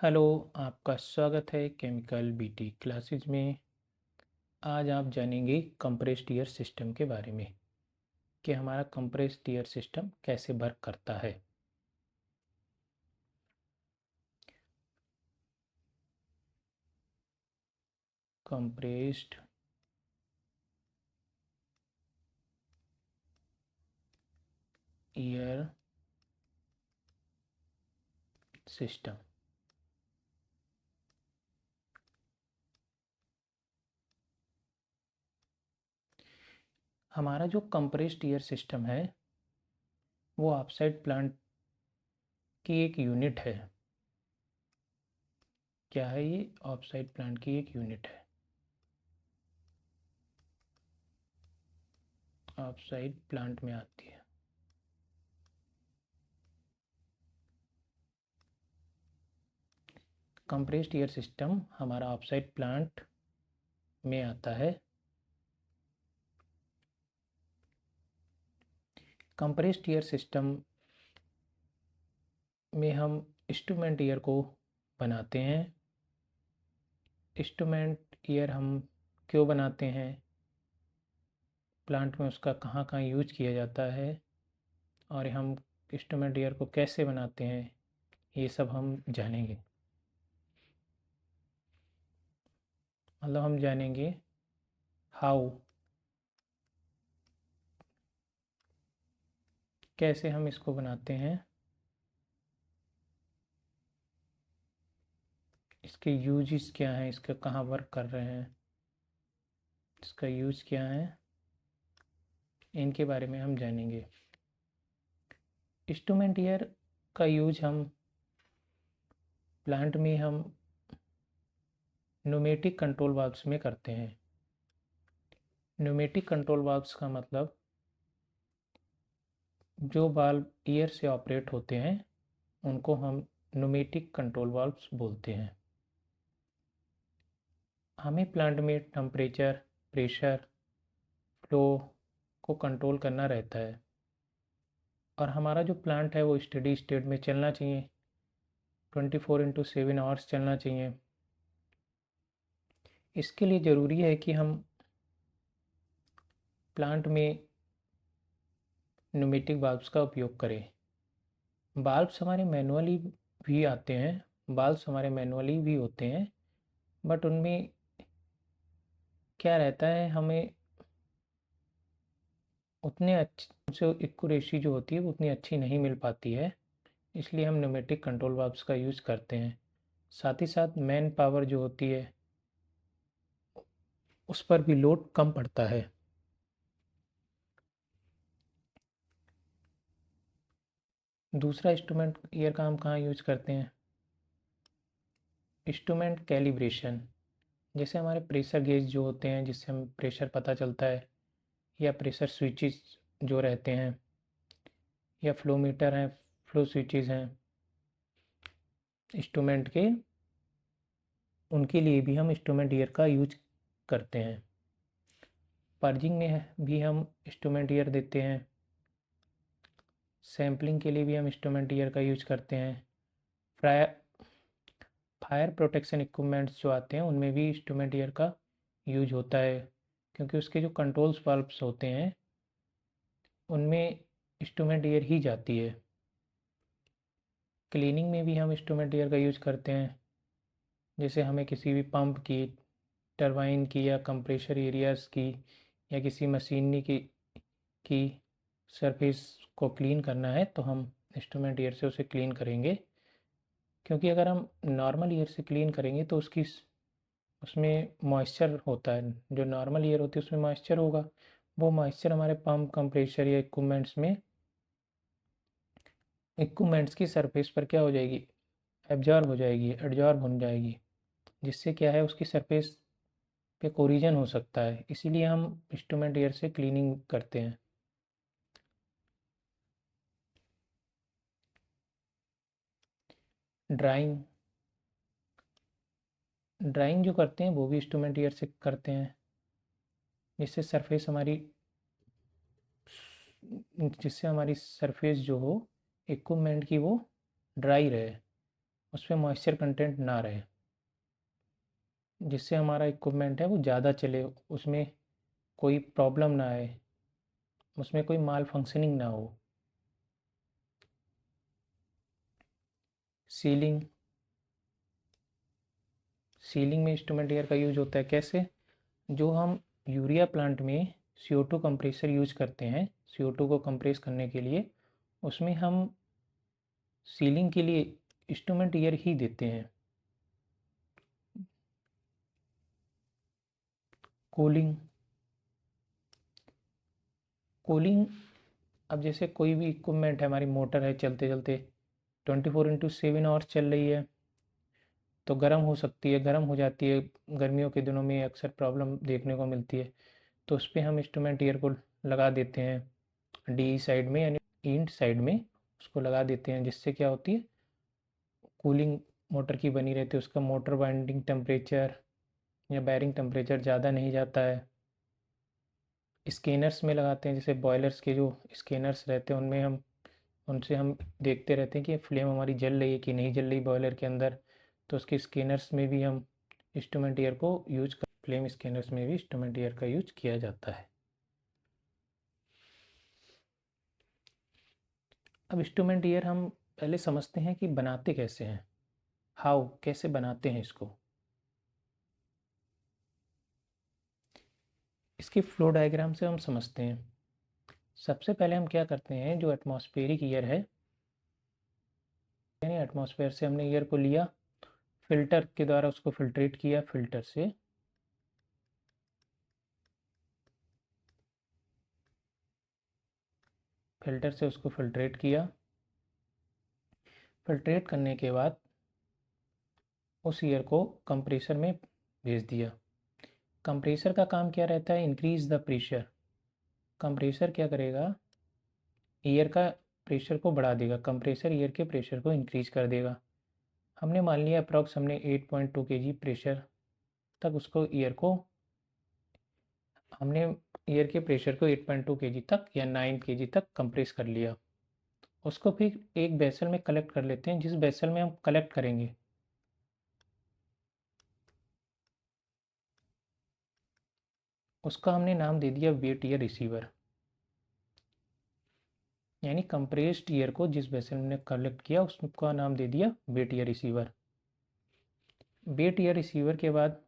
Hello, आपका स्वागत है केमिकल बीटी क्लासेज में। आज आप जानेंगे कंप्रेस्ड एयर सिस्टम के बारे में कि हमारा कंप्रेस्ड एयर सिस्टम कैसे वर्क करता है। कंप्रेस्ड एयर सिस्टम हमारा जो कंप्रेस्ड एयर सिस्टम है वो ऑफसाइट प्लांट की एक यूनिट है। क्या है ये? ऑफसाइट प्लांट की एक यूनिट है। ऑफसाइट प्लांट में आती है। कंप्रेस्ड एयर सिस्टम हमारा ऑफसाइट प्लांट में आता है। कंप्रेस्ड एयर सिस्टम में हम इंस्ट्रूमेंट ईयर को बनाते हैं। इंस्ट्रूमेंट ईयर हम क्यों बनाते हैं, प्लांट में उसका कहाँ कहाँ यूज किया जाता है, और हम इंस्ट्रूमेंट ईयर को कैसे बनाते हैं, ये सब हम जानेंगे। मतलब हम जानेंगे हाउ, कैसे हम इसको बनाते हैं, इसके यूजेस क्या हैं, इसका कहाँ वर्क कर रहे हैं, इसका यूज क्या है, इनके बारे में हम जानेंगे। इंस्ट्रूमेंट ईयर का यूज हम प्लांट में हम न्यूमेटिक कंट्रोल वाल्व्स में करते हैं। न्यूमेटिक कंट्रोल वाल्व्स का मतलब जो वाल्व ईयर से ऑपरेट होते हैं उनको हम न्यूमेटिक कंट्रोल वाल्व्स बोलते हैं। हमें प्लांट में टेम्परेचर, प्रेशर, फ्लो को कंट्रोल करना रहता है, और हमारा जो प्लांट है वो स्टडी स्टेट में चलना चाहिए, 24/7 आवर्स चलना चाहिए। इसके लिए ज़रूरी है कि हम प्लांट में न्यूमेटिक वाल्व्स का उपयोग करें। वाल्व्स हमारे मैनुअली भी आते हैं, वाल्व्स हमारे मैनुअली भी होते हैं, बट उनमें क्या रहता है, हमें उतने अच्छे से एक्यूरेसी जो होती है वो उतनी अच्छी नहीं मिल पाती है, इसलिए हम न्यूमेटिक कंट्रोल वाल्व्स का यूज़ करते हैं। साथ ही साथ मैन पावर जो होती है उस पर भी लोड कम पड़ता है। दूसरा इंस्ट्रूमेंट ईयर का हम कहाँ यूज करते हैं? Instrument calibration. जैसे हमारे प्रेशर गेज जो होते हैं जिससे हम प्रेशर पता चलता है, या प्रेशर स्विचेस जो रहते हैं, या फ्लो मीटर हैं, फ्लो स्विचेस हैं इंस्ट्रूमेंट के, उनके लिए भी हम इंस्ट्रूमेंट ईयर का यूज करते हैं। पर्जिंग में भी हम इंस्ट्रूमेंट ईयर देते हैं। सैम्पलिंग के लिए भी हम इंस्ट्रूमेंट ईयर का यूज करते हैं। फायर फायर प्रोटेक्शन इक्विपमेंट्स जो आते हैं उनमें भी इंस्ट्रूमेंट ईयर का यूज होता है, क्योंकि उसके जो कंट्रोल्स वाल्व्स होते हैं उनमें इंस्ट्रूमेंट ईयर ही जाती है। क्लीनिंग में भी हम इंस्ट्रूमेंट ईयर का यूज करते हैं। जैसे हमें किसी भी पंप की, टरबाइन की, या कंप्रेशर एरियाज़ की, या किसी मशीनरी की सरफेस को क्लीन करना है तो हम इंस्ट्रूमेंट ईयर से उसे क्लीन करेंगे। क्योंकि अगर हम नॉर्मल ईयर से क्लीन करेंगे तो उसमें मॉइस्चर होता है, जो नॉर्मल ईयर होती है उसमें मॉइस्चर होगा, वो मॉइस्चर हमारे पंप, कंप्रेशर या इक्विपमेंट्स की सरफेस पर क्या हो जाएगी, एब्जॉर्ब हो जाएगी, जिससे क्या है उसकी सरफेस पे कोरिजन हो सकता है। इसीलिए हम इंस्ट्रूमेंट ईयर से क्लीनिंग करते हैं। ड्राइंग ड्राइंग जो करते हैं वो भी इंस्ट्रूमेंट ईयर से करते हैं, जिससे सरफेस हमारी जिससे हमारी सरफेस जो हो इक्विपमेंट की वो ड्राई रहे। उस पर मॉइस्चर कंटेंट ना रहे, जिससे हमारा इक्विपमेंट है वो ज़्यादा चले, उसमें कोई प्रॉब्लम ना आए, उसमें कोई माल फंक्शनिंग ना हो। सीलिंग सीलिंग में इंस्ट्रूमेंट एयर का यूज होता है कैसे? जो हम यूरिया प्लांट में CO2 कंप्रेसर यूज करते हैं, CO2 को कंप्रेस करने के लिए, उसमें हम सीलिंग के लिए इंस्ट्रूमेंट एयर ही देते हैं। कूलिंग कूलिंग अब जैसे कोई भी इक्विपमेंट है, हमारी मोटर है चलते चलते 24/7 आवर्स चल रही है, तो गर्म हो सकती है, गर्म हो जाती है। गर्मियों के दिनों में अक्सर प्रॉब्लम देखने को मिलती है, तो उस पर हम इंस्ट्रूमेंट ईयर को लगा देते हैं, डी साइड में यानी इंट साइड में उसको लगा देते हैं, जिससे क्या होती है, कूलिंग मोटर की बनी रहती है, उसका मोटर वाइंडिंग टेम्परेचर या बैरिंग टेम्परेचर ज़्यादा नहीं जाता है। स्कैनर्स में लगाते हैं, जैसे बॉयलर्स के जो स्कैनर्स रहते हैं उनमें हम उनसे हम देखते रहते हैं कि फ्लेम हमारी जल रही है कि नहीं जल रही बॉयलर के अंदर, तो उसके स्कैनर्स में भी हम इंस्ट्रूमेंट ईयर को यूज कर फ्लेम स्कैनर्स में भी इंस्ट्रूमेंट ईयर का यूज किया जाता है। अब इंस्ट्रूमेंट ईयर हम पहले समझते हैं कि बनाते कैसे हैं, हाउ कैसे बनाते हैं इसको। इसके फ्लो डायग्राम से हम समझते हैं। सबसे पहले हम क्या करते हैं, जो एटमॉस्फेरिक ईयर है, यानी एटमॉस्फेयर से हमने ईयर को लिया, फिल्टर के द्वारा उसको फिल्ट्रेट किया, फिल्टर से उसको फिल्ट्रेट किया। फिल्ट्रेट करने के बाद उस ईयर को कंप्रेसर में भेज दिया। कंप्रेसर का काम क्या रहता है, इंक्रीज द प्रेशर। कंप्रेसर क्या करेगा, ईयर का प्रेशर को बढ़ा देगा, कंप्रेसर ईयर के प्रेशर को इंक्रीज कर देगा। हमने मान लिया अप्रॉक्स हमने 8.2 kg प्रेशर तक उसको ईयर को हमने ईयर के प्रेशर को 8.2 kg तक या 9 kg तक कंप्रेस कर लिया। उसको फिर एक बेसल में कलेक्ट कर लेते हैं, जिस बेसल में हम कलेक्ट करेंगे उसका हमने नाम दे दिया वेट ईयर रिसीवर। यानी कंप्रेस्ड ईयर को जिस बेसल ने कलेक्ट किया उसका नाम दे दिया wet air receiver. Wet air receiver के बाद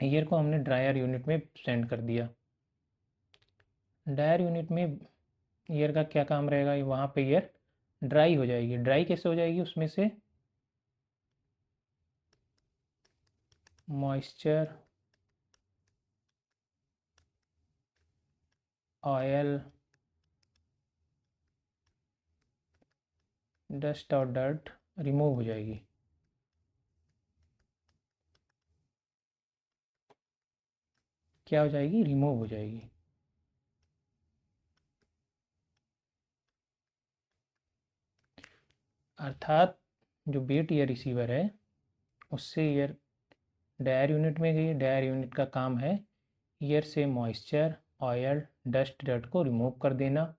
ईयर को हमने ड्रायर यूनिट में सेंड कर दिया। ड्रायर यूनिट में ईयर का क्या काम रहेगा, वहाँ पे ईयर ड्राई हो जाएगी। ड्राई कैसे हो जाएगी, उसमें से मॉइस्चर, ऑयल, डस्ट और डर्ट रिमूव हो जाएगी। क्या हो जाएगी, रिमूव हो जाएगी। अर्थात जो वेट ईयर रिसीवर है उससे ईयर ड्रायर यूनिट में गई। ड्रायर यूनिट का काम है ईयर से मॉइस्चर, ऑयल, डस्ट, डर्ट को रिमूव कर देना।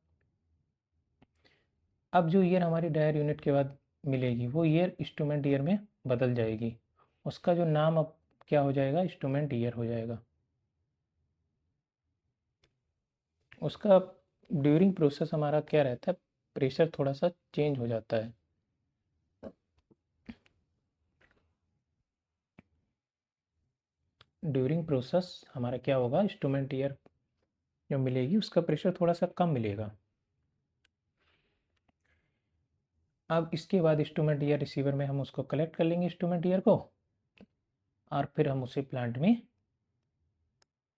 अब जो ईयर हमारी ड्रायर यूनिट के बाद मिलेगी वो ईयर इंस्ट्रूमेंट ईयर में बदल जाएगी। उसका जो नाम अब क्या हो जाएगा, इंस्ट्रूमेंट ईयर हो जाएगा। उसका ड्यूरिंग प्रोसेस हमारा क्या रहता है, प्रेशर थोड़ा सा चेंज हो जाता है। ड्यूरिंग प्रोसेस हमारा क्या होगा, इंस्ट्रूमेंट ईयर जो मिलेगी उसका प्रेशर थोड़ा सा कम मिलेगा। अब इसके बाद इंस्ट्रूमेंट ईयर रिसीवर में हम उसको कलेक्ट कर लेंगे इंस्ट्रूमेंट ईयर को, और फिर हम उसे प्लांट में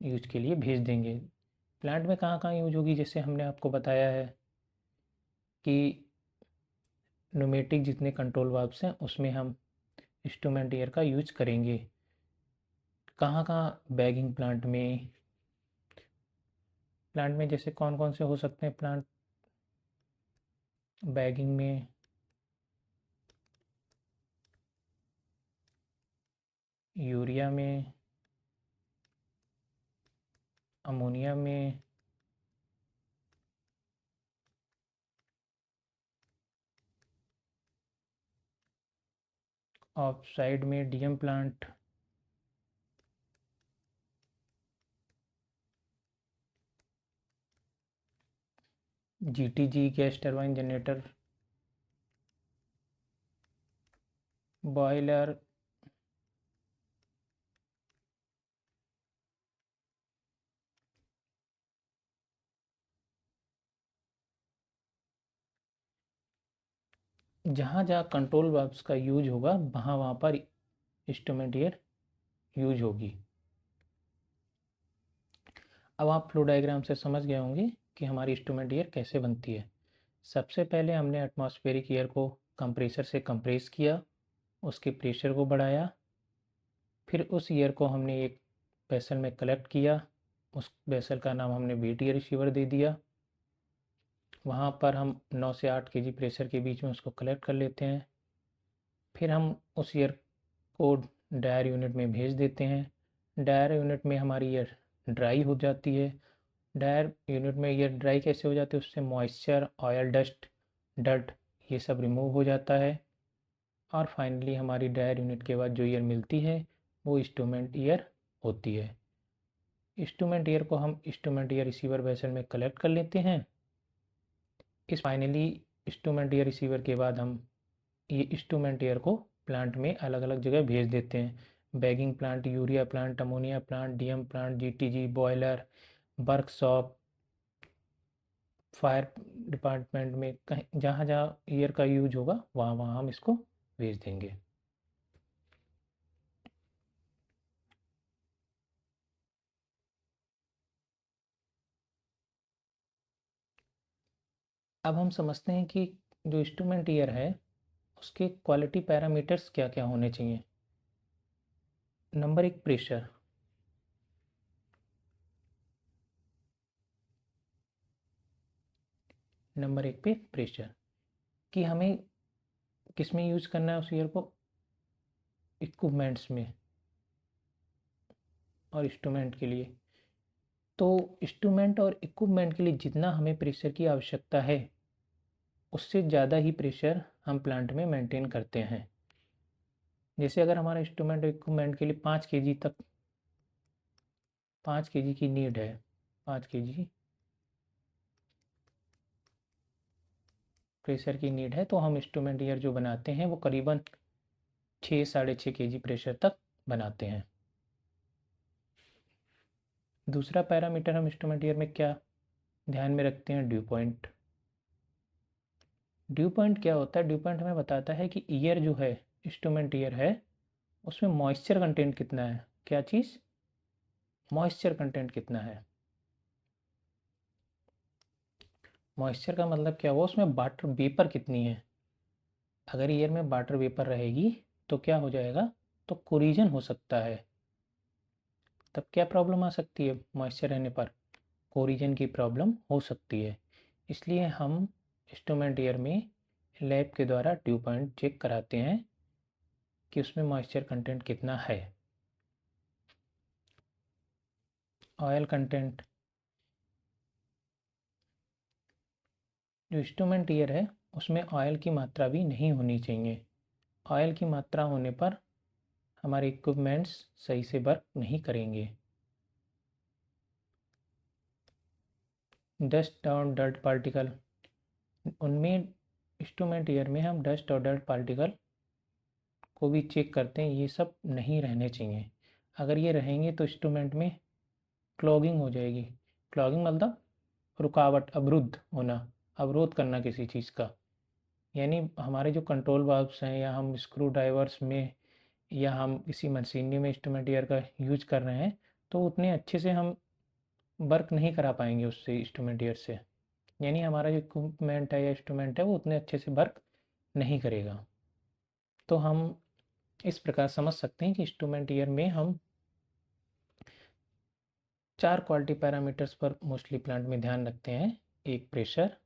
यूज के लिए भेज देंगे। प्लांट में कहाँ कहाँ यूज होगी, जैसे हमने आपको बताया है कि न्यूमेटिक जितने कंट्रोल वाल्व्स हैं उसमें हम इंस्ट्रूमेंट ईयर का यूज करेंगे। कहाँ कहाँ, बैगिंग प्लांट में जैसे कौन कौन से हो सकते हैं प्लांट, बैगिंग में यूरिया में, अमोनिया में, ऑफ साइड में DM plant, GTG gas turbine generator, boiler, जहाँ जहाँ कंट्रोल वाल्व्स का यूज होगा वहाँ वहाँ पर इंस्ट्रूमेंट ईयर यूज होगी। अब आप फ्लो डायग्राम से समझ गए होंगे कि हमारी इंस्ट्रूमेंट ईयर कैसे बनती है। सबसे पहले हमने एटमॉस्फेरिक ईयर को कंप्रेसर से कंप्रेस किया, उसके प्रेशर को बढ़ाया, फिर उस ईयर को हमने एक वेसल में कलेक्ट किया, उस वेसल का नाम हमने वेट ईयर रिसीवर दे दिया। वहाँ पर हम 9 से 8 केजी प्रेशर के बीच में उसको कलेक्ट कर लेते हैं। फिर हम उस ईयर को डायर यूनिट में भेज देते हैं। डायर यूनिट में हमारी ईयर ड्राई हो जाती है। डायर यूनिट में ईयर ड्राई कैसे हो जाती है, उससे मॉइस्चर, ऑयल डस्ट, डर्ट ये सब रिमूव हो जाता है। और फाइनली हमारी डायर यूनिट के बाद जो ईयर मिलती है वो इंस्ट्रूमेंट ईयर होती है। इंस्ट्रूमेंट ईयर को हम इंस्ट्रूमेंट ईयर रिसीवर वेसल में कलेक्ट कर लेते हैं। इस फाइनली इंस्ट्रूमेंट ईयर रिसीवर के बाद हम ये इंस्ट्रूमेंट ईयर को प्लांट में अलग अलग जगह भेज देते हैं। Bagging plant, urea plant, ammonia plant, DM plant, GTG, boiler, workshop, fire department में, कहीं जहाँ जहाँ ईयर का यूज होगा वहाँ वहाँ हम इसको भेज देंगे। अब हम समझते हैं कि जो इंस्ट्रूमेंट ईयर है उसके क्वालिटी पैरामीटर्स क्या क्या होने चाहिए। नंबर एक, प्रेशर। नंबर एक पे प्रेशर कि हमें किस में यूज़ करना है उस ईयर को, इक्विपमेंट्स में और इंस्ट्रूमेंट के लिए। तो इंस्ट्रूमेंट और इक्विपमेंट के लिए जितना हमें प्रेशर की आवश्यकता है उससे ज़्यादा ही प्रेशर हम प्लांट में मेंटेन करते हैं। जैसे अगर हमारा इंस्ट्रूमेंट और इक्विपमेंट के लिए 5 केजी तक, 5 केजी की नीड है, 5 केजी प्रेशर की नीड है, तो हम इंस्ट्रूमेंट ईयर जो बनाते हैं वो करीबन 6-6.5 केजी प्रेशर तक बनाते हैं। दूसरा पैरामीटर हम इंस्ट्रूमेंट ईयर में क्या ध्यान में रखते हैं, ड्यू पॉइंट। ड्यू पॉइंट क्या होता है, ड्यू पॉइंट हमें बताता है कि ईयर जो है, इंस्ट्रूमेंट ईयर है, उसमें मॉइस्चर कंटेंट कितना है। क्या चीज़, मॉइस्चर कंटेंट कितना है। मॉइस्चर का मतलब क्या हुआ, उसमें वाटर वेपर कितनी है। अगर ईयर में वाटर वेपर रहेगी तो क्या हो जाएगा, तो कोरिजन हो सकता है। तब क्या प्रॉब्लम आ सकती है, मॉइस्चर रहने पर कोरिजन की प्रॉब्लम हो सकती है। इसलिए हम इंस्ट्रूमेंट ईयर में लैब के द्वारा ड्यू पॉइंट चेक कराते हैं कि उसमें मॉइस्चर कंटेंट कितना है। ऑयल कंटेंट, जो इंस्ट्रूमेंट ईयर है उसमें ऑयल की मात्रा भी नहीं होनी चाहिए। ऑयल की मात्रा होने पर हमारे इक्विपमेंट्स सही से वर्क नहीं करेंगे। डस्ट और डर्ट पार्टिकल, उनमें इंस्ट्रूमेंट ईयर में हम डस्ट और डर्ट पार्टिकल को भी चेक करते हैं, ये सब नहीं रहने चाहिए। अगर ये रहेंगे तो इंस्ट्रूमेंट में क्लॉगिंग हो जाएगी। क्लॉगिंग मतलब रुकावट, अवरुद्ध होना, अवरोध करना किसी चीज़ का। यानी हमारे जो कंट्रोल वाल्व्स हैं, या हम स्क्रू ड्राइवर्स में, या हम किसी मशीनरी में इंस्ट्रूमेंट ईयर का यूज कर रहे हैं, तो उतने अच्छे से हम वर्क नहीं करा पाएंगे उससे, इंस्ट्रूमेंट ईयर से। यानी हमारा जो इक्विपमेंट है या इंस्ट्रूमेंट है वो उतने अच्छे से वर्क नहीं करेगा। तो हम इस प्रकार समझ सकते हैं कि इंस्ट्रूमेंट ईयर में हम 4 क्वालिटी पैरामीटर्स पर मोस्टली प्लांट में ध्यान रखते हैं। एक प्रेशर,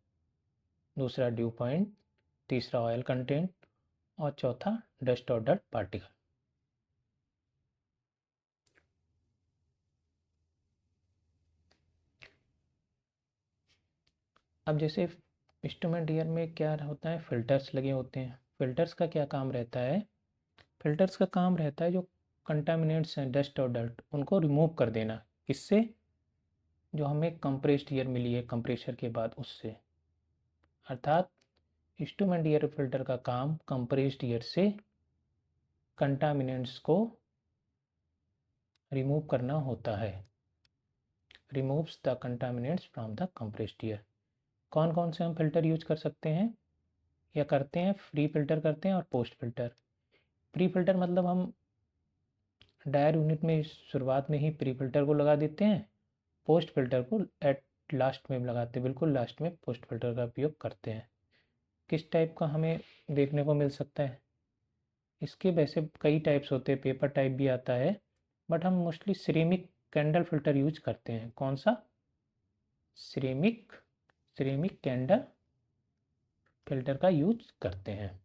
दूसरा ड्यू पॉइंट, तीसरा ऑयल कंटेंट, और चौथा डस्ट और डर्ट पार्टिकल। अब जैसे इंस्ट्रूमेंट ईयर में क्या होता है, फिल्टर्स लगे होते हैं। फिल्टर्स का क्या काम रहता है, फिल्टर्स का काम रहता है जो कंटामिनेंट्स हैं, डस्ट और डर्ट, उनको रिमूव कर देना। किससे? जो हमें कंप्रेस्ड एयर मिली है कंप्रेशर के बाद, उससे। अर्थात इंस्ट्रूमेंट एयर फिल्टर का काम कंप्रेस्ड एयर से कंटामिनेंट्स को रिमूव करना होता है। Removes the contaminants from the compressed air. कौन कौन से हम फिल्टर यूज कर सकते हैं या करते हैं? फ्री फिल्टर करते हैं और पोस्ट फिल्टर। प्री फिल्टर मतलब हम डायर यूनिट में शुरुआत में ही प्री फिल्टर को लगा देते हैं, पोस्ट फिल्टर को एट लास्ट में लगाते हैं, बिल्कुल लास्ट में पोस्ट फिल्टर का उपयोग करते हैं। किस टाइप का हमें देखने को मिल सकता है? इसके वैसे कई टाइप्स होते हैं, पेपर टाइप भी आता है, बट हम mostly ceramic candle filter use करते हैं। कौन सा? सिरेमिक कैंडल फिल्टर का यूज करते हैं।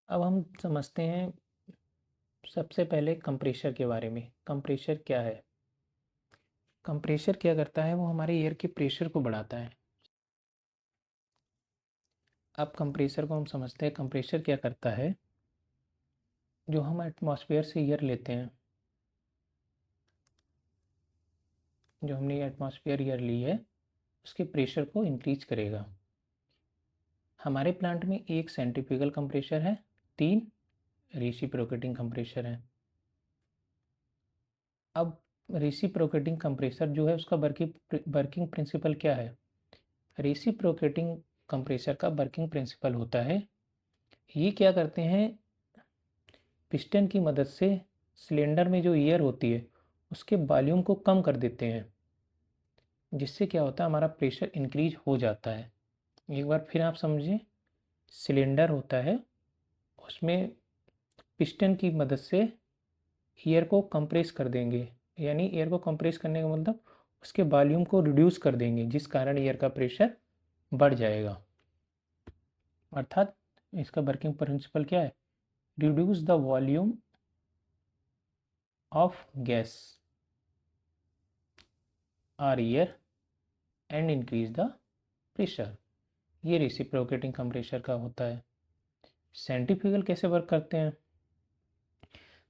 अब हम समझते हैं सबसे पहले कंप्रेशर के बारे में। कंप्रेशर क्या है? कंप्रेशर क्या करता है? वो हमारे एयर के प्रेशर को बढ़ाता है। अब कंप्रेसर को हम समझते हैं। कंप्रेसर क्या करता है? जो हम एटमॉस्फेयर से एयर लेते हैं, जो हमने एटमॉस्फेयर एयर ली है, उसके प्रेशर को इंक्रीज करेगा। हमारे प्लांट में एक सेंट्रीफ्यूगल कंप्रेसर है, 3 रेसिप्रोकेटिंग कंप्रेसर हैं। अब रेसिप्रोकेटिंग कंप्रेसर जो है उसका वर्किंग प्रिंसिपल क्या है? रेसिप्रोकेटिंग कंप्रेसर का वर्किंग प्रिंसिपल होता है, ये क्या करते हैं, पिस्टन की मदद से सिलेंडर में जो एयर होती है उसके वॉल्यूम को कम कर देते हैं, जिससे क्या होता है, हमारा प्रेशर इंक्रीज हो जाता है। एक बार फिर आप समझिए, सिलेंडर होता है, उसमें पिस्टन की मदद से एयर को कंप्रेस कर देंगे, यानी एयर को कंप्रेस करने का मतलब उसके वॉल्यूम को रिड्यूस कर देंगे, जिस कारण एयर का प्रेशर बढ़ जाएगा। अर्थात इसका वर्किंग प्रिंसिपल क्या है? Reduce the volume of gas और air and increase the pressure. ये रेसिप्रोकेटिंग कंप्रेसर का होता है। सेंट्रीफ्यूगल कैसे वर्क करते हैं?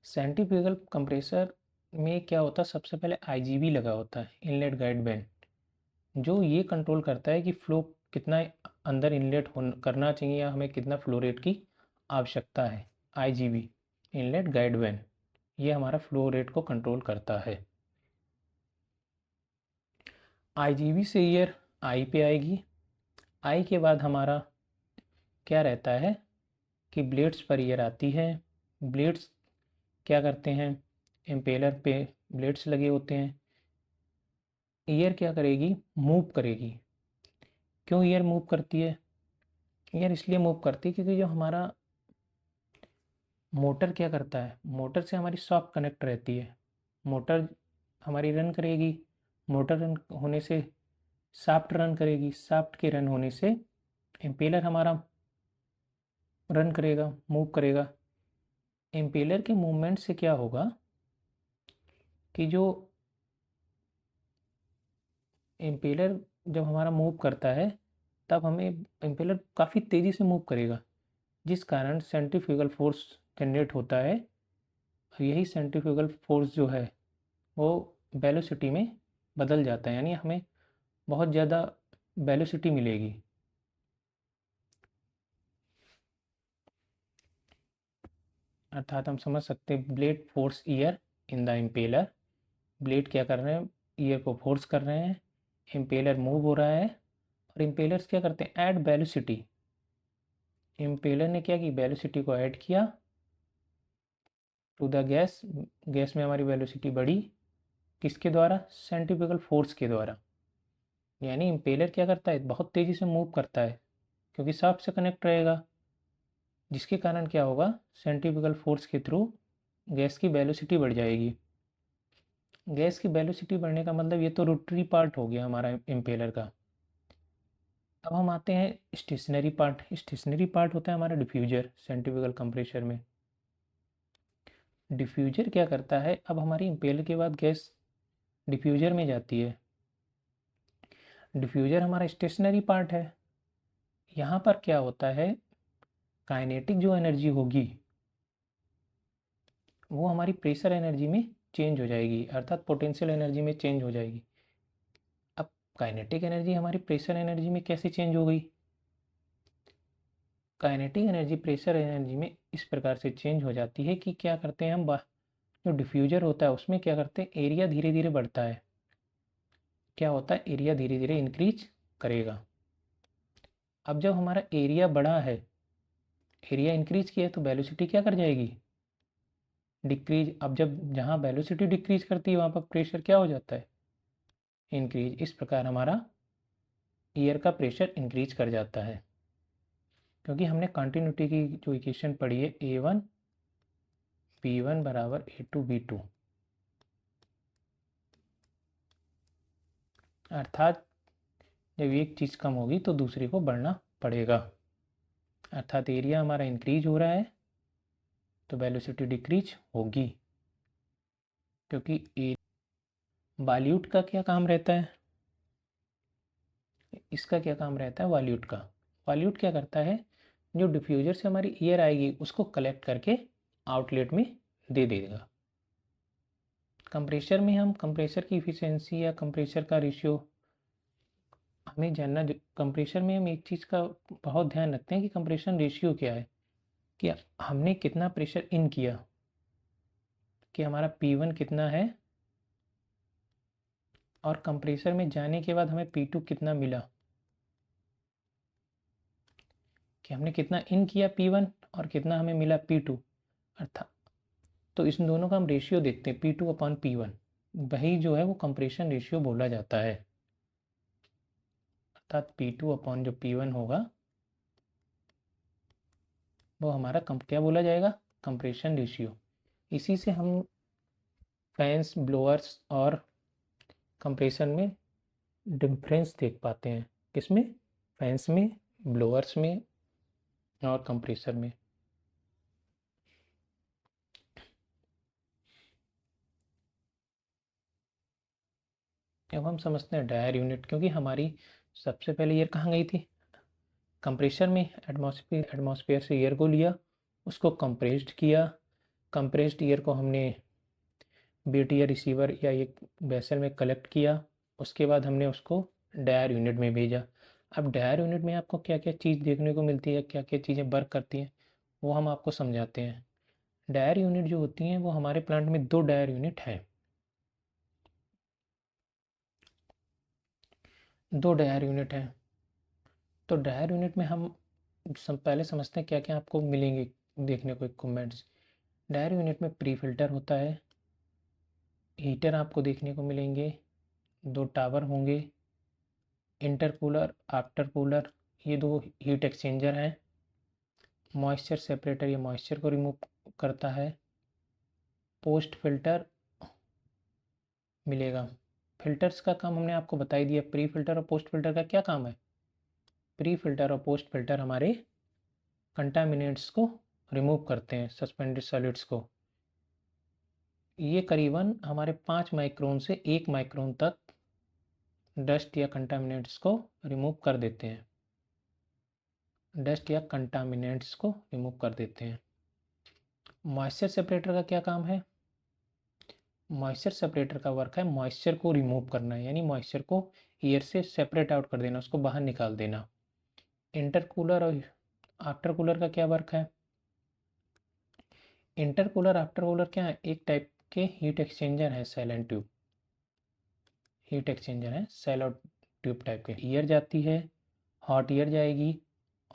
सेंट्रीफ्यूगल कंप्रेसर में क्या होता है, सबसे पहले आईजीबी लगा होता है, इनलेट गाइड वेंट, जो ये कंट्रोल करता है कि फ्लो कितना अंदर इनलेट करना चाहिए या हमें कितना फ्लो रेट की आवश्यकता है। आईजीबी, इनलेट गाइड वेन, ये हमारा फ्लो रेट को कंट्रोल करता है। आईजीबी से ईयर आई पे आएगी। आई के बाद हमारा क्या रहता है कि ब्लेड्स पर ईयर आती है। ब्लेड्स क्या करते हैं, इम्पेलर पे ब्लेड्स लगे होते हैं। ईयर क्या करेगी, मूव करेगी। क्यों ईयर मूव करती है? ईयर इसलिए मूव करती है क्योंकि जो हमारा मोटर क्या करता है, मोटर से हमारी शॉप कनेक्ट रहती है। मोटर हमारी रन करेगी, मोटर रन होने से शाफ्ट रन करेगी, शाफ्ट के रन होने से इम्पेलर हमारा रन करेगा, मूव करेगा। इम्पेलर के मूवमेंट से क्या होगा कि जो इम्पेलर जब हमारा मूव करता है तब हमें इम्पेलर काफ़ी तेज़ी से मूव करेगा, जिस कारण सेंट्रीफ्यूगल फोर्स जनरेट होता है। यही सेंट्रीफ्यूगल फोर्स जो है वो वेलोसिटी में बदल जाता है, यानी हमें बहुत ज़्यादा वेलोसिटी मिलेगी। अर्थात हम समझ सकते हैं, blade force year in the impeller. Blade क्या कर रहे हैं, ईयर को फोर्स कर रहे हैं, इम्पेलर मूव हो रहा है, और इम्पेलर्स क्या करते हैं, ऐड वेलोसिटी। इम्पेलर ने क्या की, वेलोसिटी को ऐड किया टू द गैस। गैस में हमारी वेलोसिटी बढ़ी, किसके द्वारा, सेंट्रीफ्यूगल फोर्स के द्वारा। यानी इम्पेलर क्या करता है, बहुत तेज़ी से मूव करता है क्योंकि शाफ्ट से कनेक्ट रहेगा, जिसके कारण क्या होगा, सेंट्रीफ्यूगल फोर्स के थ्रू गैस की वेलोसिटी बढ़ जाएगी। गैस की वेलोसिटी बढ़ने का मतलब ये तो रोटरी पार्ट हो गया हमारा इम्पेलर का। अब हम आते हैं स्टेशनरी पार्ट। स्टेशनरी पार्ट होता है हमारा डिफ्यूजर सेंट्रीफ्यूगल कंप्रेशर में। डिफ्यूजर क्या करता है, अब हमारी इम्पेलर के बाद गैस डिफ्यूजर में जाती है। डिफ्यूजर हमारा स्टेशनरी पार्ट है। यहाँ पर क्या होता है, काइनेटिक जो एनर्जी होगी वो हमारी प्रेशर एनर्जी में चेंज हो जाएगी, अर्थात पोटेंशियल एनर्जी में चेंज हो जाएगी। अब काइनेटिक एनर्जी हमारी प्रेशर एनर्जी में कैसे चेंज हो गई? काइनेटिक एनर्जी प्रेशर एनर्जी में इस प्रकार से चेंज हो जाती है कि क्या करते हैं हम, जो डिफ्यूजर होता है उसमें क्या करते हैं, एरिया धीरे धीरे बढ़ता है। क्या होता है, एरिया धीरे धीरे इंक्रीज करेगा। अब जब हमारा एरिया बढ़ा है, एरिया इंक्रीज किया है, तो वेलोसिटी क्या कर जाएगी, डिक्रीज। अब जब जहाँ वेलोसिटी डिक्रीज करती है वहाँ पर प्रेशर क्या हो जाता है, इंक्रीज। इस प्रकार हमारा एयर का प्रेशर इंक्रीज कर जाता है, क्योंकि हमने कंटिन्यूटी की जो इक्वेशन पढ़ी है, A1 P1 बराबर A2 B2, अर्थात जब एक चीज़ कम होगी तो दूसरे को बढ़ना पड़ेगा, अर्थात एरिया हमारा इंक्रीज हो रहा है तो वेलोसिटी डिक्रीज होगी। क्योंकि वॉल्यूट का क्या काम रहता है, इसका क्या काम रहता है वॉल्यूट का। वॉल्यूट क्या करता है, जो डिफ्यूजर से हमारी एयर आएगी उसको कलेक्ट करके आउटलेट में दे देगा। कंप्रेसर में हम कंप्रेसर की इफ़िशियंसी या कंप्रेसर का रेशियो हमें जानना। कंप्रेसर में हम एक चीज़ का बहुत ध्यान रखते हैं कि कंप्रेशन रेशियो क्या है, कि हमने कितना प्रेशर इन किया, कि हमारा P1 कितना है, और कंप्रेसर में जाने के बाद हमें P2 कितना मिला, कि हमने कितना इन किया P1 और कितना हमें मिला P2, अर्थात तो इस दोनों का हम रेशियो देखते हैं, P2/P1, वही जो है वो कंप्रेशन रेशियो बोला जाता है। अर्थात P2 जो P1 होगा वो हमारा क्या बोला जाएगा, कंप्रेशन रेशियो। इसी से हम फैंस, ब्लोअर्स और कंप्रेशन में डिफरेंस देख पाते हैं। किसमें, फैंस में, ब्लोअर्स में और कंप्रेसर में। अब हम समझते हैं डायर यूनिट, क्योंकि हमारी सबसे पहले ईयर कहाँ गई थी, कंप्रेसर में। एटमॉस्फेयर से ईयर को लिया, उसको कंप्रेस्ड किया, कंप्रेस्ड ईयर को हमने बेट या रिसीवर या एक वेसल में कलेक्ट किया, उसके बाद हमने उसको डायर यूनिट में भेजा। अब डायर यूनिट में आपको क्या क्या चीज़ देखने को मिलती है, क्या क्या चीज़ें वर्क करती हैं, वो हम आपको समझाते हैं। डायर यूनिट जो होती हैं वो हमारे प्लांट में 2 डायर यूनिट है, 2 डायर यूनिट है। तो डायर यूनिट में हम पहले समझते हैं क्या क्या आपको मिलेंगे देखने को इक्विपमेंट्स। डायर यूनिट में प्री फिल्टर होता है, हीटर आपको देखने को मिलेंगे, 2 टावर होंगे, इंटरकूलर, आफ्टर कूलर, ये 2 हीट एक्सचेंजर हैं, मॉइस्चर सेपरेटर ये मॉइस्चर को रिमूव करता है, पोस्ट फिल्टर मिलेगा। फिल्टर्स का काम हमने आपको बता ही दिया। प्री फिल्टर और पोस्ट फिल्टर का क्या काम है, प्री फिल्टर और पोस्ट फिल्टर हमारे कंटामिनेंट्स को रिमूव करते हैं, सस्पेंडेड सॉलिड्स को। ये करीबन हमारे 5 माइक्रोन से 1 माइक्रोन तक डस्ट या कंटामिनेंट्स को रिमूव कर देते हैं, डस्ट या कंटामिनेंट्स को रिमूव कर देते हैं। मॉइस्चर सेपरेटर का क्या काम है, मॉइस्चर सेपरेटर का वर्क है मॉइस्चर को रिमूव करना, यानी मॉइस्चर को एयर से सेपरेट आउट कर देना, उसको बाहर निकाल देना। इंटरकूलर और आफ्टर कूलर का क्या वर्क है, इंटरकूलर आफ्टर कूलर क्या है, एक टाइप के हीट एक्सचेंजर है, shell and tube heat exchanger है, सेल और ट्यूब टाइप के। एयर जाती है, हॉट एयर जाएगी,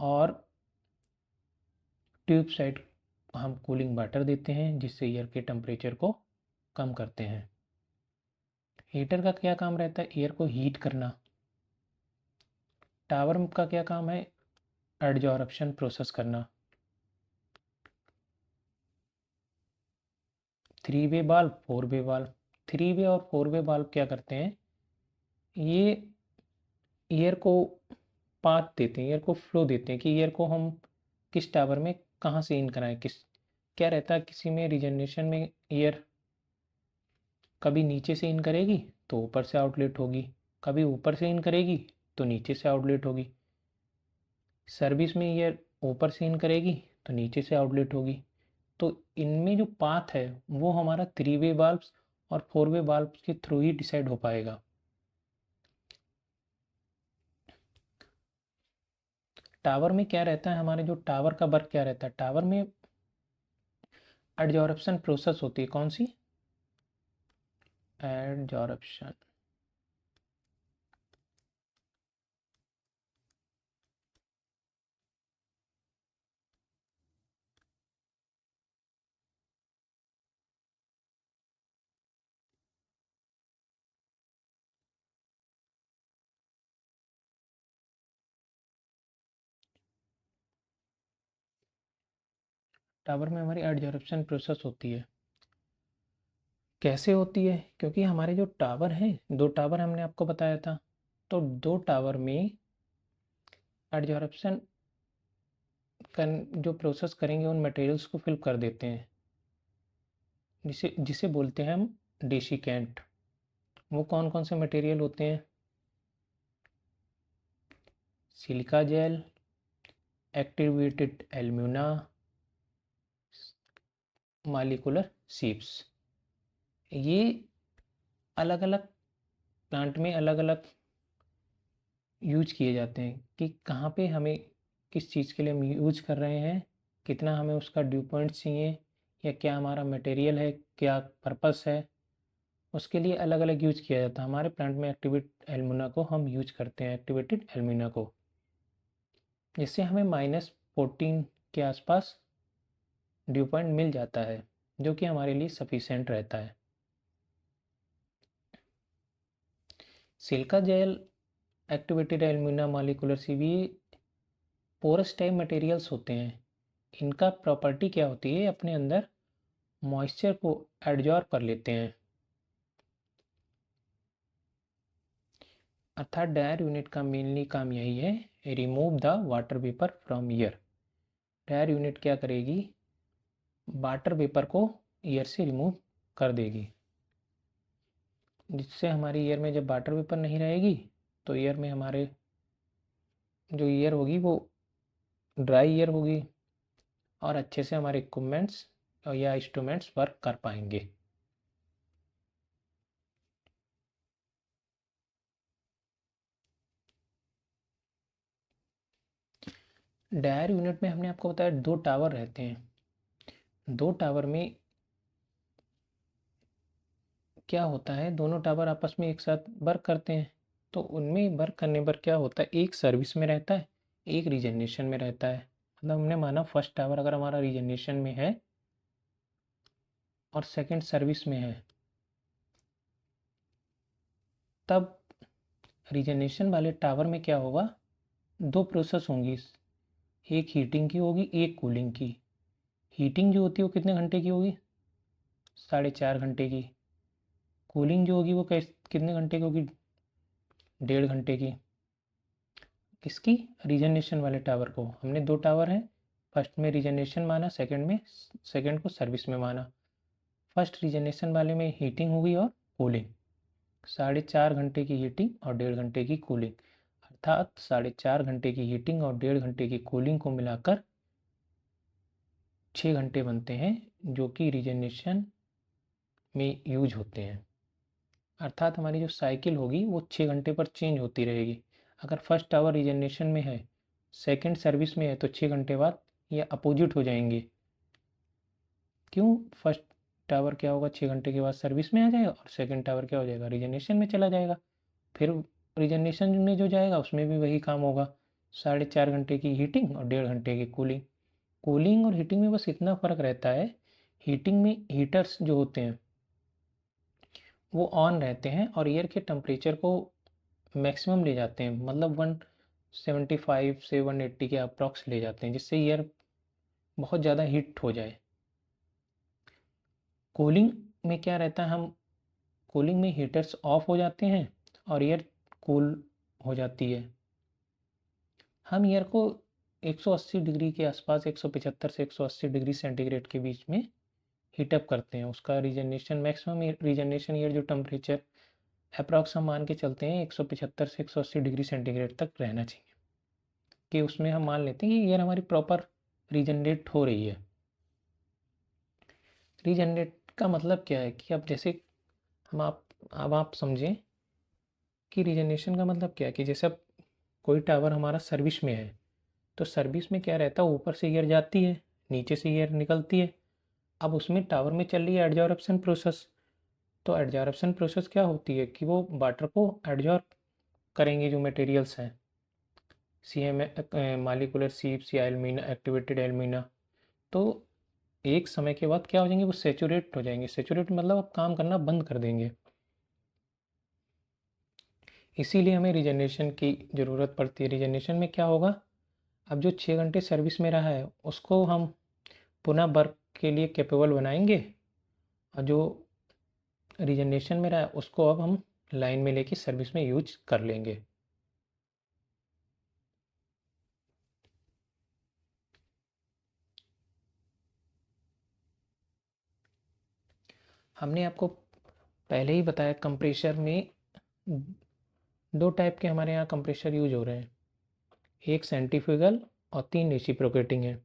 और ट्यूब साइड हम कूलिंग वाटर देते हैं जिससे एयर के टेम्परेचर को कम करते हैं। हीटर का क्या काम रहता है, एयर को हीट करना। टावर का क्या काम है, एडजॉर्प्शन प्रोसेस करना। 3 वे वाल्व, 4 वे वाल्व। 3 वे और 4 वे वाल्व क्या करते हैं, ये एयर को पाथ देते हैं, एयर को फ्लो देते हैं, कि एयर को हम किस टावर में कहाँ से इन कराएं। क्या रहता है, किसी में रिजनरेशन में एयर कभी नीचे से इन करेगी तो ऊपर से आउटलेट होगी, कभी ऊपर से इन करेगी तो नीचे से आउटलेट होगी। सर्विस में एयर ऊपर से इन करेगी तो नीचे से आउटलेट होगी। तो इनमें जो पाथ है वो हमारा 3 वे वाल्व्स और 4 वे वाल्व्स के थ्रू ही डिसाइड हो पाएगा। टावर में क्या रहता है, हमारे जो टावर का वर्क क्या रहता है, टावर में एडजॉर्प्शन प्रोसेस होती है। कौन सी? एडजॉर्प्शन। टावर में हमारी एडजॉर्प्शन प्रोसेस होती है। कैसे होती है? क्योंकि हमारे जो टावर हैं, 2 टावर हमने आपको बताया था, तो 2 टावर में एडजॉर्प्शन जो प्रोसेस करेंगे उन मटेरियल्स को फिल कर देते हैं, जिसे जिसे बोलते हैं हम डेसिकेंट। वो कौन कौन से मटेरियल होते हैं? Silica gel, activated alumina, molecular sheeps. ये अलग अलग प्लांट में अलग अलग यूज किए जाते हैं कि कहाँ पे हमें किस चीज़ के लिए हम यूज कर रहे हैं, कितना हमें उसका ड्यू पॉइंट चाहिए, या क्या हमारा मटेरियल है, क्या पर्पस है, उसके लिए अलग अलग यूज किया जाता है। हमारे प्लांट में एक्टिवेट एल्यूमिना को हम यूज करते हैं, एक्टिवेटेड एल्यूमिना को, जिससे हमें -14 के आसपास ड्यू पॉइंट मिल जाता है, जो कि हमारे लिए सफिशेंट रहता है। Silica gel, activated alumina, molecular sieve porous type materials होते हैं। इनका प्रॉपर्टी क्या होती है, अपने अंदर मॉइस्चर को एब्जॉर्ब कर लेते हैं। अर्थात डायर यूनिट का मेनली काम यही है, remove the water vapour from air. Dryer unit क्या करेगी, वाटर वेपर को ईयर से रिमूव कर देगी, जिससे हमारी ईयर में जब वाटर वेपर नहीं रहेगी तो ईयर में हमारे जो ईयर होगी वो ड्राई ईयर होगी, और अच्छे से हमारे इक्विपमेंट्स या इंस्ट्रूमेंट्स वर्क कर पाएंगे। डायर यूनिट में हमने आपको बताया 2 टावर रहते हैं। 2 टावर में क्या होता है, दोनों टावर आपस में एक साथ वर्क करते हैं, तो उनमें वर्क करने पर क्या होता है, एक सर्विस में रहता है, एक रीजनरेशन में रहता है। मतलब हमने माना फर्स्ट टावर अगर हमारा रीजनरेशन में है और सेकंड सर्विस में है, तब रीजनरेशन वाले टावर में क्या होगा, 2 प्रोसेस होंगी, एक हीटिंग की होगी, एक कूलिंग की। हीटिंग जो होती है वो कितने घंटे की होगी, 4.5 घंटे की। कूलिंग जो होगी वो कितने घंटे की होगी, 1.5 घंटे की। किसकी? रीजनरेशन वाले टावर को। हमने 2 टावर हैं, फर्स्ट में रीजनरेशन माना, सेकंड को सर्विस में माना। फर्स्ट रीजनरेशन वाले में हीटिंग होगी और कूलिंग, 4.5 घंटे की हीटिंग और 1.5 घंटे की कूलिंग। अर्थात 4.5 घंटे की हीटिंग और 1.5 घंटे की कूलिंग को मिलाकर 6 घंटे बनते हैं, जो कि रीजनरेशन में यूज होते हैं। अर्थात हमारी जो साइकिल होगी वो 6 घंटे पर चेंज होती रहेगी। अगर फर्स्ट टावर रीजनरेशन में है, सेकंड सर्विस में है, तो 6 घंटे बाद ये अपोजिट हो जाएंगे। क्यों? फर्स्ट टावर क्या होगा, 6 घंटे के बाद सर्विस में आ जाएगा, और सेकंड टावर क्या हो जाएगा, रीजनरेशन में चला जाएगा। फिर रीजनरेशन में जो जाएगा उसमें भी वही काम होगा, 4.5 घंटे की हीटिंग और 1.5 घंटे की कूलिंग। कूलिंग और हीटिंग में बस इतना फ़र्क रहता है, हीटिंग में हीटर्स जो होते हैं वो ऑन रहते हैं और एयर के टेम्परेचर को मैक्सिमम ले जाते हैं, मतलब 175 से 180 के अप्रॉक्स ले जाते हैं, जिससे एयर बहुत ज़्यादा हीट हो जाए। कूलिंग में क्या रहता है, हम कूलिंग में हीटर्स ऑफ हो जाते हैं और एयर कूल हो जाती है। हम एयर को 180 डिग्री के आसपास, 175 से 180 डिग्री सेंटीग्रेड के बीच में हीटअप करते हैं। उसका रीजनरेशन, मैक्सिमम रीजनरेशन ईयर जो टेम्परेचर अप्रॉक्स हम मान के चलते हैं, 175 से 180 डिग्री सेंटीग्रेड तक रहना चाहिए। कि उसमें हम मान लेते हैं कि एयर हमारी प्रॉपर रीजनरेट हो रही है। रीजनरेट का मतलब क्या है कि अब जैसे हम आप अब आप समझें कि रीजनरेशन का मतलब क्या है कि जैसे अब कोई टावर हमारा सर्विस में है, तो सर्विस में क्या रहता है, ऊपर से एयर जाती है, नीचे से एयर निकलती है। अब उसमें टावर में चल रही है एडजॉर्प्शन प्रोसेस। तो एडजॉर्प्शन प्रोसेस क्या होती है कि वो वाटर को एडजॉर्ब करेंगे जो मटेरियल्स हैं, सी एम मालिकुलर सीप्स या एल्यूमिना, एक्टिवेटेड एल्यूमिना। तो एक समय के बाद क्या हो जाएंगे, वो सेचुरेट हो जाएंगे। सेचुरेट मतलब अब काम करना बंद कर देंगे। इसीलिए हमें रीजनरेशन की ज़रूरत पड़ती है। रीजनरेशन में क्या होगा, अब जो 6 घंटे सर्विस में रहा है उसको हम पुनः वर्क के लिए कैपेबल बनाएंगे, और जो रीजनरेशन में रहा है उसको अब हम लाइन में लेके सर्विस में यूज कर लेंगे। हमने आपको पहले ही बताया कंप्रेशर में 2 टाइप के हमारे यहाँ कंप्रेशर यूज हो रहे हैं, एक सेंट्रीफ्यूगल और 3 रेसिप्रोकेटिंग है।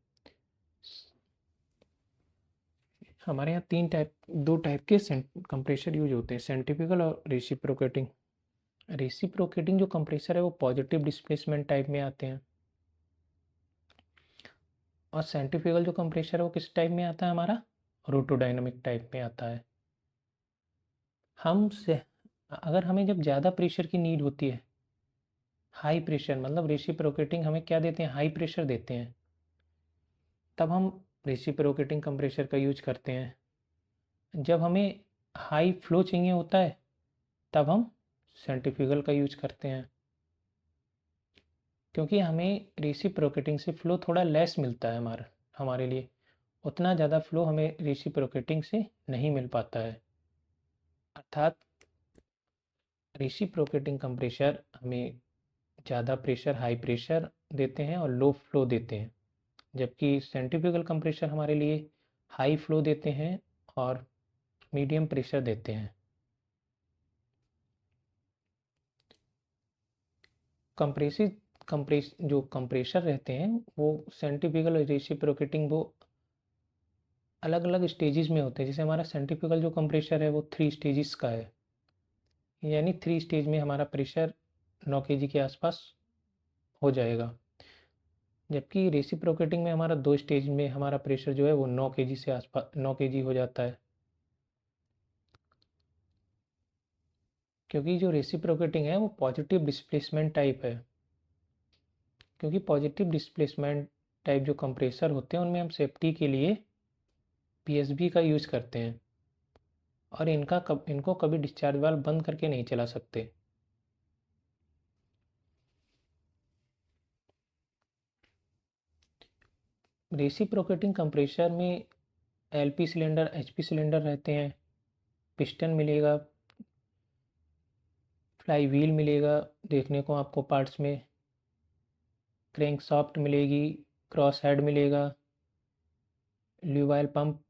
हमारे यहाँ 2 टाइप के कंप्रेशर यूज होते हैं, सेंट्रीफ्यूगल और रेसिप्रोकेटिंग। रेसिप्रोकेटिंग जो कंप्रेसर है वो पॉजिटिव डिस्प्लेसमेंट टाइप में आते हैं, और सेंट्रीफ्यूगल जो कंप्रेसर है वो किस टाइप में आता है, हमारा रोटोडायनामिक टाइप में आता है। हम से अगर हमें जब ज़्यादा प्रेशर की नीड होती है, हाई प्रेशर मतलब रेसिप्रोकेटिंग हमें क्या देते हैं, हाई प्रेशर देते हैं, तब हम रेसिप्रोकेटिंग कंप्रेसर का यूज करते हैं। जब हमें हाई फ्लो चाहिए होता है तब हम सेंट्रीफ्यूगल का यूज करते हैं, क्योंकि हमें रेसिप्रोकेटिंग से फ़्लो थोड़ा लेस मिलता है, हमारे लिए उतना ज़्यादा फ़्लो हमें रेसिप्रोकेटिंग से नहीं मिल पाता है। अर्थात रेसिप्रोकेटिंग कंप्रेशर हमें ज़्यादा प्रेशर, हाई प्रेशर देते हैं और लो फ्लो देते हैं, जबकि सेंट्रीफ्यूगल कंप्रेशर हमारे लिए हाई फ्लो देते हैं और मीडियम प्रेशर देते हैं। कंप्रेसिव जो कंप्रेशर रहते हैं वो सेंट्रीफ्यूगल और रेसिप्रोकेटिंग वो अलग अलग स्टेजेस में होते हैं। जैसे हमारा सेंट्रीफ्यूगल जो कंप्रेशर है वो 3 स्टेजेस का है, यानी 3 स्टेज में हमारा प्रेशर 9 kg के आसपास हो जाएगा, जबकि रेसिप्रोकेटिंग में हमारा 2 स्टेज में हमारा प्रेशर जो है वो 9 kg से आसपास 9 kg हो जाता है। क्योंकि जो रेसिप्रोकेटिंग है वो पॉजिटिव डिस्प्लेसमेंट टाइप है, क्योंकि पॉजिटिव डिस्प्लेसमेंट टाइप जो कंप्रेसर होते हैं उनमें हम सेफ्टी के लिए पीएसबी का यूज़ करते हैं, और इनको कभी डिस्चार्ज वाल्व बंद करके नहीं चला सकते। रेसिप्रोकेटिंग कंप्रेसर में एलपी सिलेंडर, एचपी सिलेंडर रहते हैं, पिस्टन मिलेगा, फ्लाई व्हील मिलेगा देखने को आपको पार्ट्स में, क्रैंक शाफ्ट मिलेगी, क्रॉस हेड मिलेगा, ल्यूवाइल पंप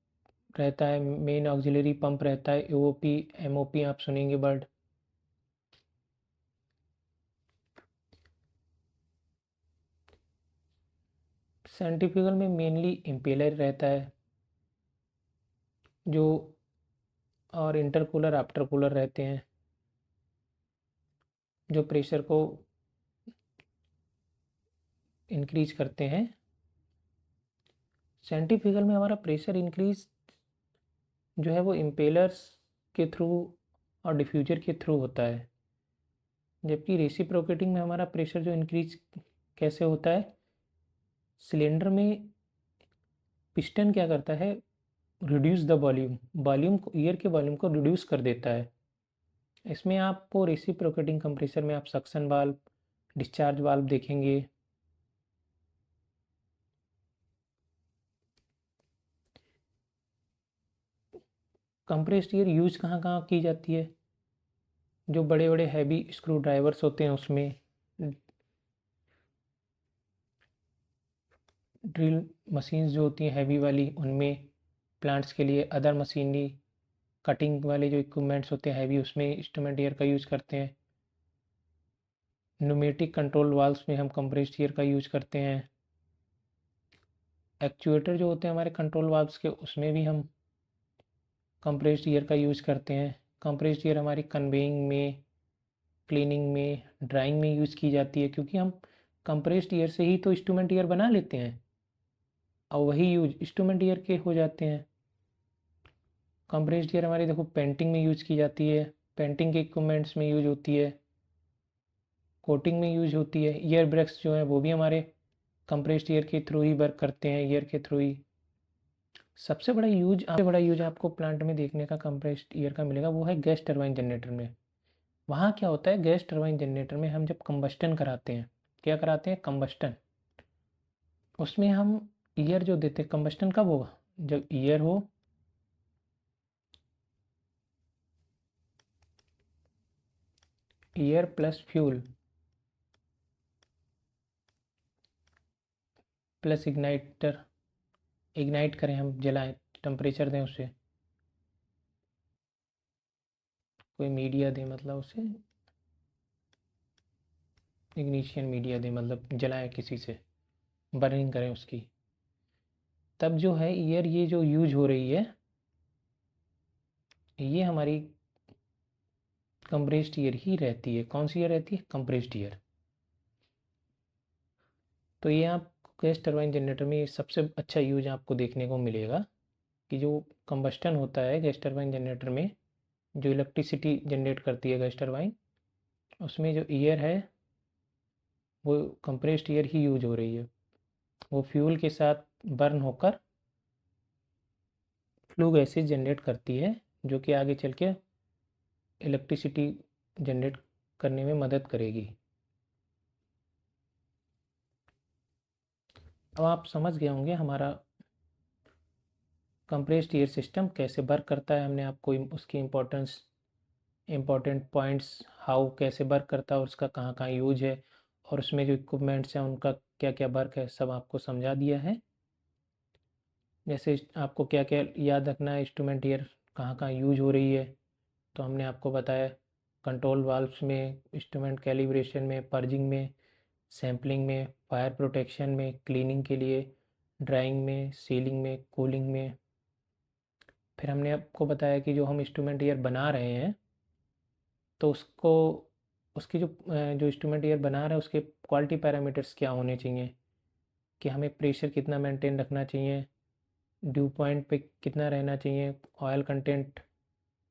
रहता है, मेन ऑक्सिलरी पंप रहता है, एओपी एमओपी आप सुनेंगे वर्ड। सेंट्रीफ्यूगल में मेनली इम्पेलर रहता है जो, और इंटरकूलर आफ्टर कूलर रहते हैं जो प्रेशर को इंक्रीज करते हैं। सेंट्रीफ्यूगल में हमारा प्रेशर इंक्रीज जो है वो इम्पेलर्स के थ्रू और डिफ्यूजर के थ्रू होता है, जबकि रेसिप्रोकेटिंग में हमारा प्रेशर जो इंक्रीज कैसे होता है, सिलेंडर में पिस्टन क्या करता है, रिड्यूस द वॉल्यूम, वॉल्यूम को, एयर के वॉल्यूम को रिड्यूस कर देता है। इसमें आपको रेसिप्रोकेटिंग कंप्रेसर में आप सक्शन वाल्व, डिस्चार्ज वाल्व देखेंगे। कंप्रेस्ड एयर यूज कहाँ कहाँ की जाती है, जो बड़े बड़े हैवी स्क्रू ड्राइवर्स होते हैं उसमें, ड्रिल मशीन्स जो होती हैं हैवी वाली उनमें, प्लांट्स के लिए अदर मशीनरी, कटिंग वाले जो इक्विपमेंट्स होते हैं हैवी उसमें इंस्ट्रूमेंट एयर का यूज़ करते हैं। न्यूमेटिक कंट्रोल वाल्व्स में हम कंप्रेस्ड एयर का यूज करते हैं। एक्चुएटर जो होते हैं हमारे कंट्रोल वाल्व्स के, उसमें भी हम कंप्रेस्ड एयर का यूज करते हैं। कंप्रेस्ड एयर हमारी कन्वेइंग में, क्लीनिंग में, ड्राइंग में यूज़ की जाती है, क्योंकि हम कंप्रेस्ड एयर से ही तो इंस्ट्रूमेंट एयर बना लेते हैं और वही यूज इंस्ट्रूमेंट एयर के हो जाते हैं। कंप्रेस्ड एयर हमारी देखो पेंटिंग में यूज़ की जाती है, पेंटिंग के इक्विपमेंट्स में यूज होती है, कोटिंग में यूज होती है। ईयर ब्रैक्स जो हैं वो भी हमारे कंप्रेस्ड एयर के थ्रू ही वर्क करते हैं, एयर के थ्रू ही। सबसे बड़ा यूज आपको प्लांट में देखने का कंप्रेस्ड एयर का मिलेगा, वो है गैस टरबाइन जनरेटर में। वहाँ क्या होता है, गैस टरबाइन जनरेटर में हम जब कंबस्टन कराते हैं, क्या कराते हैं, कंबस्टन, उसमें हम ईयर जो देते हैं, कंबस्टन कब होगा, जब ईयर हो, year plus fuel plus igniter, ignite करें, हम जलाएं, टेम्परेचर दें उसे, कोई मीडिया दें, मतलब उसे इग्निशियन मीडिया दें, मतलब जलाएं किसी से, बर्निंग करें उसकी, तब जो है ईयर ये जो यूज हो रही है, ये हमारी कंप्रेस्ड ईयर ही रहती है। कौन सी ईयर रहती है, कंप्रेस्ड ईयर। तो ये आप गैस टरबाइन जनरेटर में ये सबसे अच्छा यूज आपको देखने को मिलेगा कि जो कंबस्टन होता है गैस टरबाइन जनरेटर में, जो इलेक्ट्रिसिटी जनरेट करती है गैस टरबाइन, उसमें जो ईयर है वो कंप्रेस्ड ईयर ही यूज हो रही है। वो फ्यूल के साथ बर्न होकर फ्लू गैसेज जनरेट करती है, जो कि आगे चल के इलेक्ट्रिसिटी जनरेट करने में मदद करेगी। अब आप समझ गए होंगे हमारा कंप्रेस्ड एयर सिस्टम कैसे वर्क करता है। हमने आपको उसकी इम्पोर्टेंट पॉइंट्स, हाउ कैसे वर्क करता है, उसका कहाँ कहाँ यूज है, और उसमें जो इक्विपमेंट्स हैं उनका क्या क्या वर्क है, सब आपको समझा दिया है। जैसे आपको क्या क्या याद रखना है, इंस्ट्रूमेंट ईयर कहाँ कहाँ यूज हो रही है, तो हमने आपको बताया कंट्रोल वाल्व्स में, इंस्ट्रूमेंट कैलिब्रेशन में, पर्जिंग में, सैम्पलिंग में, फायर प्रोटेक्शन में, क्लीनिंग के लिए, ड्राइंग में, सीलिंग में, कूलिंग में। फिर हमने आपको बताया कि जो हम इंस्ट्रूमेंट ईयर बना रहे हैं, तो उसको, उसकी जो इंस्ट्रूमेंट ईयर बना रहे हैं उसके क्वालिटी पैरामीटर्स क्या होने चाहिए, कि हमें प्रेशर कितना मेंटेन रखना चाहिए, ड्यू पॉइंट पे कितना रहना चाहिए, ऑयल कंटेंट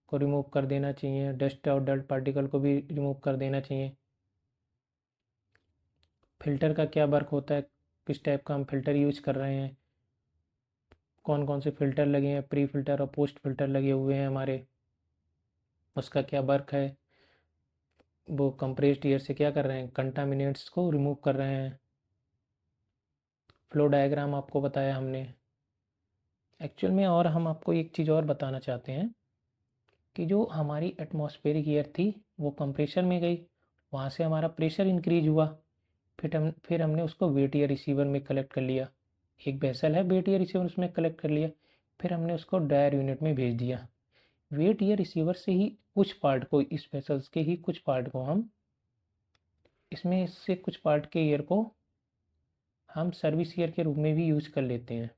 को रिमूव कर देना चाहिए, डस्ट और डर्ट पार्टिकल को भी रिमूव कर देना चाहिए। फ़िल्टर का क्या वर्क होता है, किस टाइप का हम फ़िल्टर यूज कर रहे हैं, कौन कौन से फ़िल्टर लगे हैं, प्री फ़िल्टर और पोस्ट फ़िल्टर लगे हुए हैं हमारे, उसका क्या वर्क है। वो कंप्रेस्ड एयर से क्या कर रहे हैं, कंटामिनेंट्स को रिमूव कर रहे हैं। फ्लो डायग्राम आपको बताया हमने। एक्चुअल में और हम आपको एक चीज़ और बताना चाहते हैं कि जो हमारी एटमॉस्फेरिक एयर थी वो कंप्रेसर में गई, वहाँ से हमारा प्रेशर इंक्रीज हुआ, फिर हमने उसको वेट एयर रिसीवर में कलेक्ट कर लिया, एक वेसल है वेट एयर रिसीवर, उसमें कलेक्ट कर लिया, फिर हमने उसको डायर यूनिट में भेज दिया। वेट एयर रिसीवर से ही कुछ पार्ट को, इस वेसल्स के ही कुछ पार्ट को हम, इसमें से कुछ पार्ट के एयर को हम सर्विस एयर के रूप में भी यूज कर लेते हैं।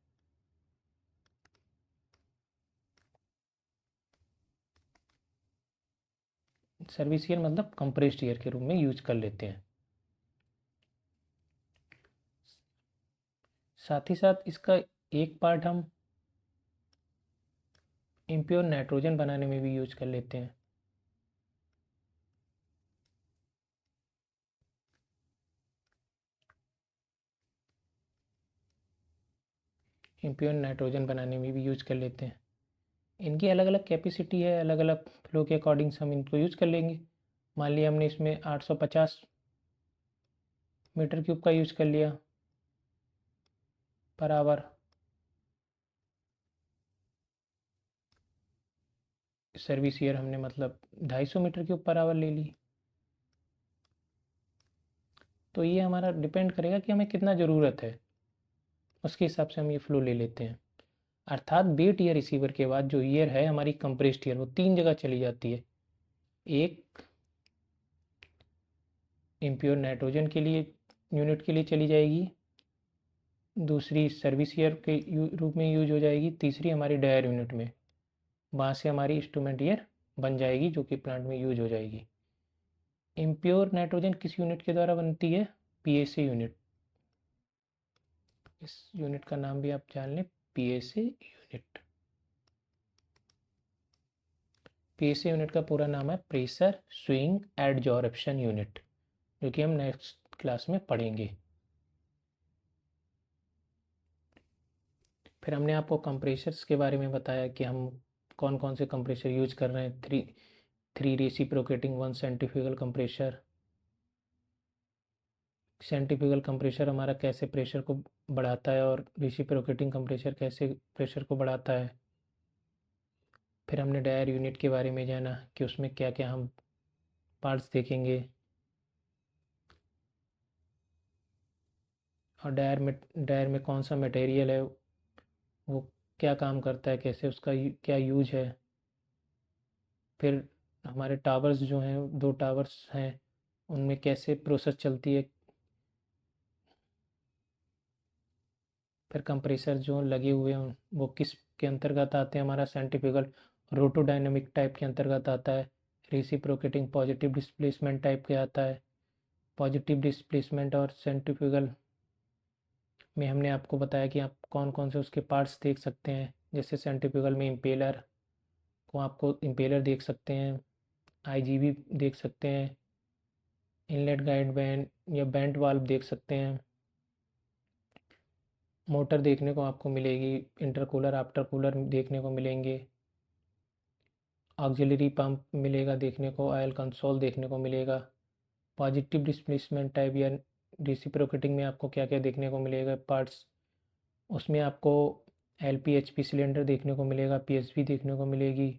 सर्विस एयर मतलब कंप्रेस्ड एयर के रूप में यूज कर लेते हैं। साथ ही साथ इसका एक पार्ट हम इम्प्योर नाइट्रोजन बनाने में भी यूज कर लेते हैं। इम्प्योर नाइट्रोजन बनाने में भी यूज कर लेते हैं। इनकी अलग अलग कैपेसिटी है, अलग अलग फ्लो के अकॉर्डिंग हम इनको यूज कर लेंगे। मान लिया हमने इसमें 850 मीटर क्यूब का यूज कर लिया पर आवर, सर्विस ईयर हमने मतलब 250 मीटर क्यूब पर आवर ले ली। तो ये हमारा डिपेंड करेगा कि हमें कितना ज़रूरत है, उसके हिसाब से हम ये फ्लो ले लेते हैं। अर्थात बेट ईयर रिसीवर के बाद जो ईयर है हमारी कंप्रेस्ड ईयर, वो तीन जगह चली जाती है। एक इम्प्योर नाइट्रोजन के लिए यूनिट के लिए चली जाएगी, दूसरी सर्विस ईयर के रूप में यूज हो जाएगी, तीसरी हमारी डायर यूनिट में, वहाँ से हमारी इंस्ट्रूमेंट ईयर बन जाएगी जो कि प्लांट में यूज हो जाएगी। इम्प्योर नाइट्रोजन किस यूनिट के द्वारा बनती है? PSA unit. इस यूनिट का नाम भी आप जान लें, पीएसए यूनिट। पीएसए यूनिट का पूरा नाम है प्रेशर स्विंग एडजॉर्प्शन यूनिट, जो कि हम नेक्स्ट क्लास में पढ़ेंगे। फिर हमने आपको कंप्रेशर्स के बारे में बताया कि हम कौन कौन से कंप्रेशर यूज कर रहे हैं। Three reciprocating, one centrifugal compressor. Centrifugal compressor हमारा कैसे प्रेशर को बढ़ाता है और रेसिप्रोकेटिंग कंप्रेशर कैसे प्रेशर को बढ़ाता है। फिर हमने डायर यूनिट के बारे में जाना कि उसमें क्या क्या हम पार्ट्स देखेंगे, और डायर में कौन सा मटेरियल है, वो क्या काम करता है, कैसे उसका क्या यूज है। फिर हमारे टावर्स जो हैं, 2 टावर्स हैं, उनमें कैसे प्रोसेस चलती है। फिर कंप्रेसर जो लगे हुए हैं वो किस के अंतर्गत आते हैं? हमारा सेंट्रीफ्यूगल रोटोडायनेमिक टाइप के अंतर्गत आता है। रेसिप्रोकेटिंग पॉजिटिव डिस्प्लेसमेंट टाइप के आता है। पॉजिटिव डिस्प्लेसमेंट और सेंट्रीफ्यूगल में हमने आपको बताया कि आप कौन कौन से उसके पार्ट्स देख सकते हैं। जैसे सेंट्रीफ्यूगल में इम्पेलर को आपको इम्पेलर देख सकते हैं, आईजीबी देख सकते हैं, इनलेट गाइड बैंड या बैंड वाल्व देख सकते हैं, मोटर देखने को आपको मिलेगी, इंटरकूलर आफ्टर कूलर देखने को मिलेंगे, ऑक्सिलरी पंप मिलेगा देखने को, ऑयल कंसोल देखने को मिलेगा। पॉजिटिव डिस्प्लेसमेंट टाइप या रेसिप्रोकेटिंग में आपको क्या क्या देखने को मिलेगा पार्ट्स? उसमें आपको एलपी एचपी सिलेंडर देखने को मिलेगा, पीएसबी देखने को मिलेगी,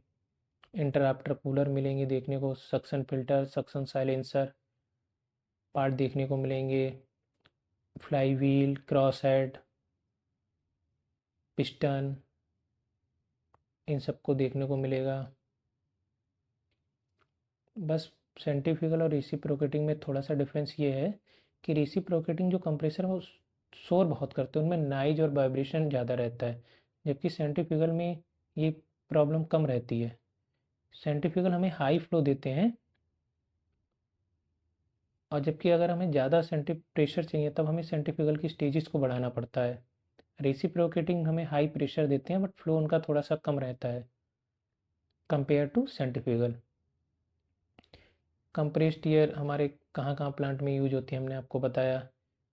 इंटर आफ्टर कूलर मिलेंगे देखने को, suction filter, suction silencer part देखने को मिलेंगे, flywheel, cross head, piston, इन सबको देखने को मिलेगा। बस सेंट्रीफ्यूगल और रेसिप्रोकेटिंग में थोड़ा सा डिफरेंस ये है कि रेसिप्रोकेटिंग जो कंप्रेसर है वो शोर बहुत करते हैं, उनमें नाइज और वाइब्रेशन ज़्यादा रहता है, जबकि सेंट्रीफ्यूगल में ये प्रॉब्लम कम रहती है। सेंट्रीफ्यूगल हमें हाई फ्लो देते हैं, और जबकि अगर हमें ज़्यादा सेंट्री प्रेशर चाहिए तब हमें सेंट्रीफ्यूगल की स्टेजेस को बढ़ाना पड़ता है। रेसिप्रोकेटिंग हमें हाई प्रेशर देते हैं बट फ्लो उनका थोड़ा सा कम रहता है compare to centrifugal. Compressed air हमारे कहाँ कहाँ प्लांट में यूज होती है हमने आपको बताया।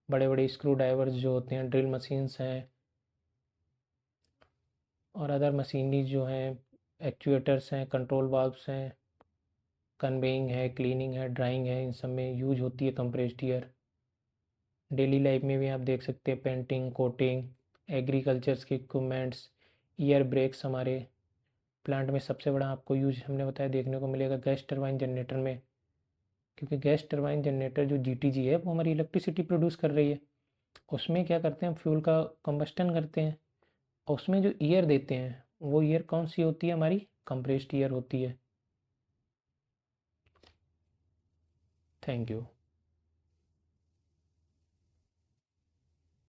बड़े बड़े स्क्रू ड्राइवर्स जो होते हैं, ड्रिल मशीन्स हैं, और अदर मशीनरी जो हैं, एक्चुएटर्स हैं, कंट्रोल वाल्व्स हैं, कन्वेइंग है, क्लीनिंग है, ड्राइंग है, इन सब में यूज होती है कंप्रेस्ड एयर। डेली लाइफ में भी आप देख सकते हैं पेंटिंग, कोटिंग, एग्रीकल्चर्स के इक्विपमेंट्स, ईयर ब्रेक्स। हमारे प्लांट में सबसे बड़ा आपको यूज हमने बताया देखने को मिलेगा गैस टरबाइन जनरेटर में, क्योंकि गैस टरबाइन जनरेटर जो जीटीजी है वो हमारी इलेक्ट्रिसिटी प्रोड्यूस कर रही है। उसमें क्या करते हैं हम, फ्यूल का कंबस्टन करते हैं, और उसमें जो ईयर देते हैं वो ईयर कौन सी होती है? हमारी कंप्रेस्ड ईयर होती है। Thank you.